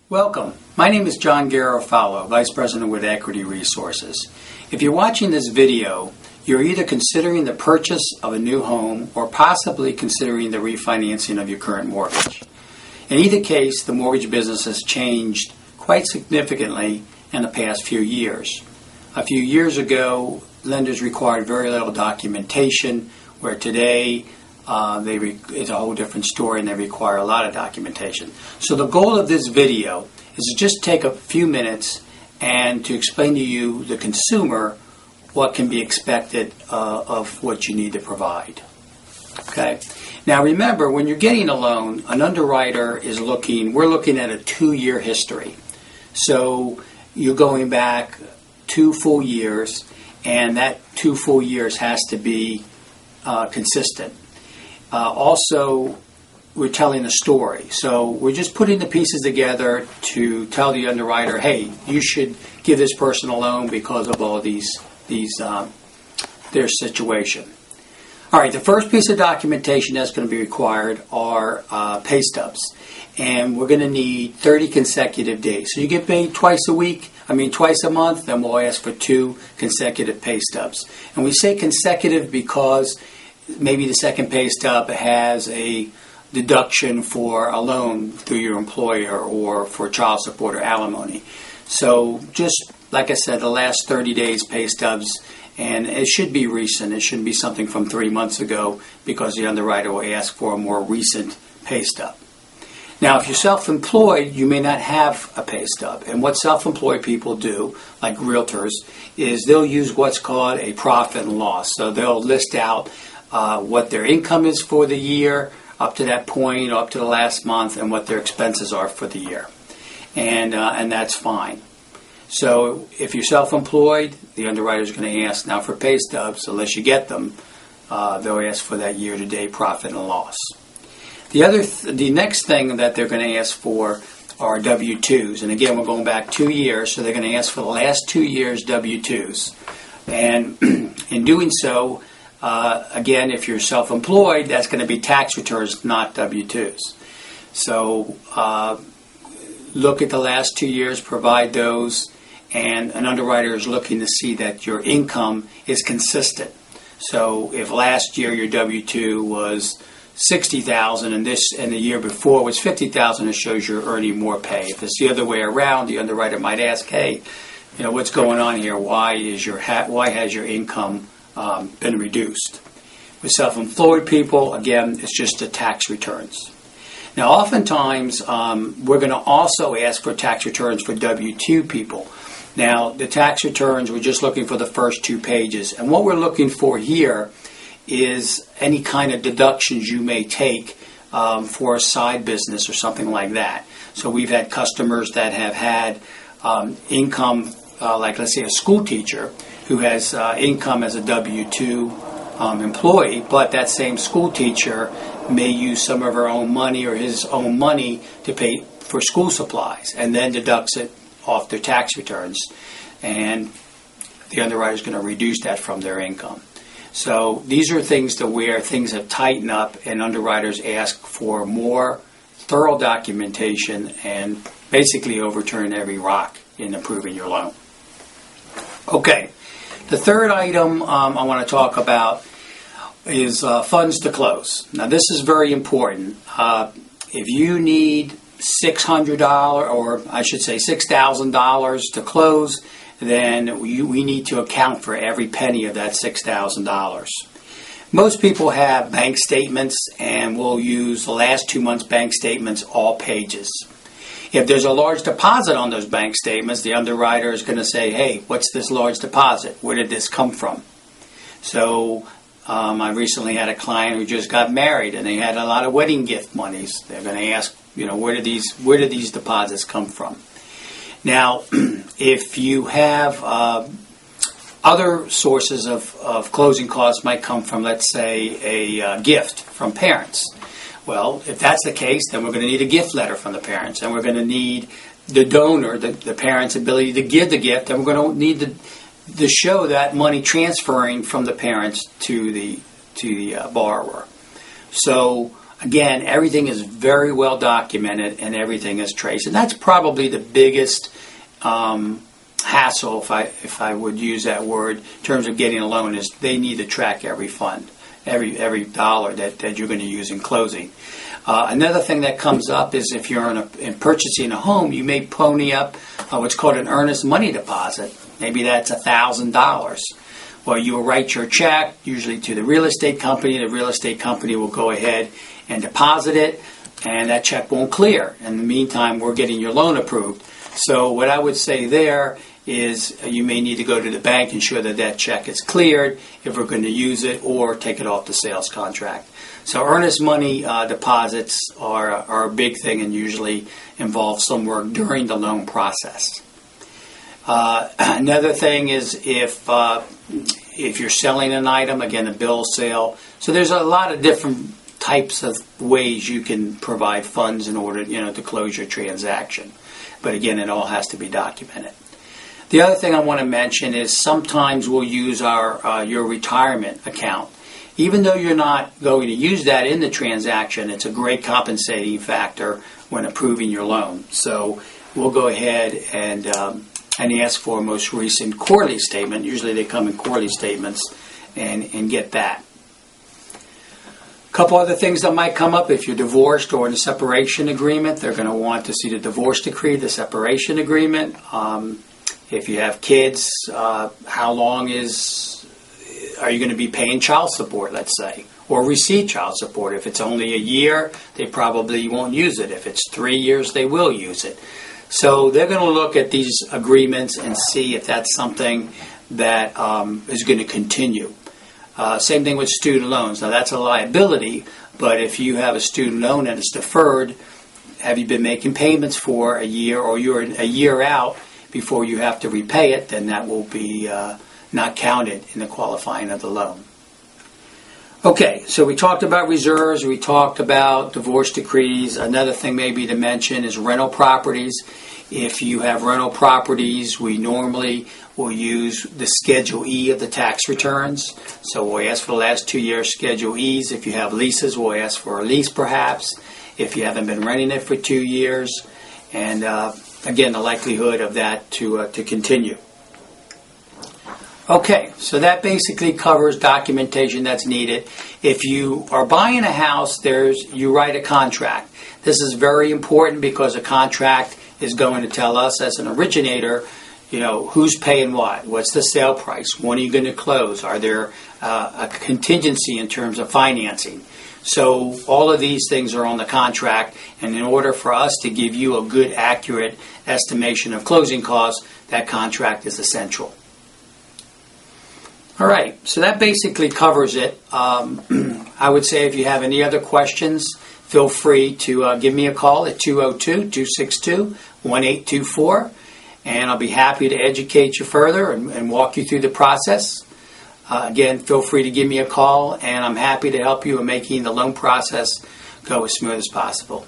Welcome. My name is John Garofalo, Vice President with Equity Resources. If you're watching this video, you're either considering the purchase of a new home or possibly considering the refinancing of your current mortgage. In either case, the mortgage business has changed quite significantly in the past few years. A few years ago, lenders required very little documentation, where today it's a whole different story and they require a lot of documentation. So the goal of this video is to just take a few minutes and to explain to you, the consumer, what can be expected of what you need to provide. Okay. Now remember, when you're getting a loan, an underwriter we're looking at a 2-year history. So you're going back 2 full years, and that 2 full years has to be consistent. Also, we're telling a story. So we're just putting the pieces together to tell the underwriter, hey, you should give this person a loan because of all their situation. All right, the first piece of documentation that's going to be required are pay stubs. And we're going to need 30 consecutive days. So you get paid twice a month, then we'll ask for 2 consecutive pay stubs. And we say consecutive because maybe the second pay stub has a deduction for a loan through your employer or for child support or alimony. So just like I said, the last 30 days pay stubs, and it should be recent. It shouldn't be something from 3 months ago because the underwriter will ask for a more recent pay stub. Now, if you're self-employed, you may not have a pay stub. And what self-employed people do, like realtors, is they'll use what's called a profit and loss. So they'll list out what their income is for the year up to that point, up to the last month, and what their expenses are for the year. And that's fine. So if you're self-employed, the underwriter is going to ask now for pay stubs. Unless you get them, they'll ask for that year-to-date profit and loss. The next thing that they're going to ask for are W-2s. And again, we're going back 2 years, so they're going to ask for the last 2 years' W-2s. And in doing so, again, if you're self-employed, that's going to be tax returns, not W-2s. So look at the last 2 years, provide those, and an underwriter is looking to see that your income is consistent. So if last year your W-2 was $60,000 and the year before was $50,000, it shows you're earning more pay. If it's the other way around, the underwriter might ask, hey, what's going on here? Why has your income been reduced? With self-employed people, again, it's just the tax returns. Now, oftentimes, we're going to also ask for tax returns for W-2 people. Now, the tax returns, we're just looking for the first 2 pages. And what we're looking for here is any kind of deductions you may take for a side business or something like that. So we've had customers that have had income, like let's say a school teacher who has income as a W-2 employee, but that same school teacher may use some of her own money or his own money to pay for school supplies and then deducts it off their tax returns. And the underwriter is going to reduce that from their income. So these are things to where things have tightened up and underwriters ask for more thorough documentation and basically overturn every rock in approving your loan. Okay, the third item I want to talk about is funds to close. Now this is very important. If you need $600, or I should say $6,000 to close, then we need to account for every penny of that $6,000. Most people have bank statements, and we'll use the last 2 months' bank statements, all pages. If there's a large deposit on those bank statements, the underwriter is going to say, hey, what's this large deposit? Where did this come from? So I recently had a client who just got married, and they had a lot of wedding gift monies. They're going to ask, where did these deposits come from? Now, if you have other sources of closing costs might come from, let's say, a gift from parents. Well, if that's the case, then we're going to need a gift letter from the parents, and we're going to need the donor, the parent's ability to give the gift, and we're going to need to show that money transferring from the parents to the borrower. So Again, everything is very well documented and everything is traced. And that's probably the biggest hassle, if I would use that word, in terms of getting a loan, is they need to track every fund, every dollar that you're going to use in closing. Another thing that comes up is if you're in purchasing a home, you may pony up what's called an earnest money deposit. Maybe that's $1,000. Well, you will write your check, usually to the real estate company. The real estate company will go ahead and deposit it, and that check won't clear. In the meantime, we're getting your loan approved. So what I would say there is you may need to go to the bank and ensure that that check is cleared if we're going to use it, or take it off the sales contract. So earnest money deposits are a big thing and usually involve some work during the loan process. Another thing is if you're selling an item, again, a bill sale. So there's a lot of different types of ways you can provide funds in order, to close your transaction. But again, it all has to be documented. The other thing I want to mention is sometimes we'll use your retirement account. Even though you're not going to use that in the transaction, it's a great compensating factor when approving your loan. So we'll go ahead and ask for a most recent quarterly statement. Usually they come in quarterly statements, and get that. A couple other things that might come up if you're divorced or in a separation agreement. They're going to want to see the divorce decree, the separation agreement. If you have kids, how long are you going to be paying child support, let's say, or receive child support? If it's only a year, they probably won't use it. If it's 3 years, they will use it. So they're going to look at these agreements and see if that's something that is going to continue. Same thing with student loans. Now that's a liability, but if you have a student loan and it's deferred, have you been making payments for a year, or you're a year out before you have to repay it, then that will be not counted in the qualifying of the loan. Okay, so we talked about reserves, we talked about divorce decrees. Another thing maybe to mention is rental properties. If you have rental properties, we normally will use the Schedule E of the tax returns. So we'll ask for the last 2 years Schedule E's. If you have leases, we'll ask for a lease perhaps. If you haven't been renting it for 2 years. And again, the likelihood of that to continue. Okay, so that basically covers documentation that's needed. If you are buying a house, you write a contract. This is very important because a contract is going to tell us as an originator, who's paying what, what's the sale price, when are you going to close, are there a contingency in terms of financing. So all of these things are on the contract, and in order for us to give you a good, accurate estimation of closing costs, that contract is essential. All right, so that basically covers it. I would say if you have any other questions, feel free to give me a call at 202-262-1824, and I'll be happy to educate you further and walk you through the process. Again, feel free to give me a call, and I'm happy to help you in making the loan process go as smooth as possible.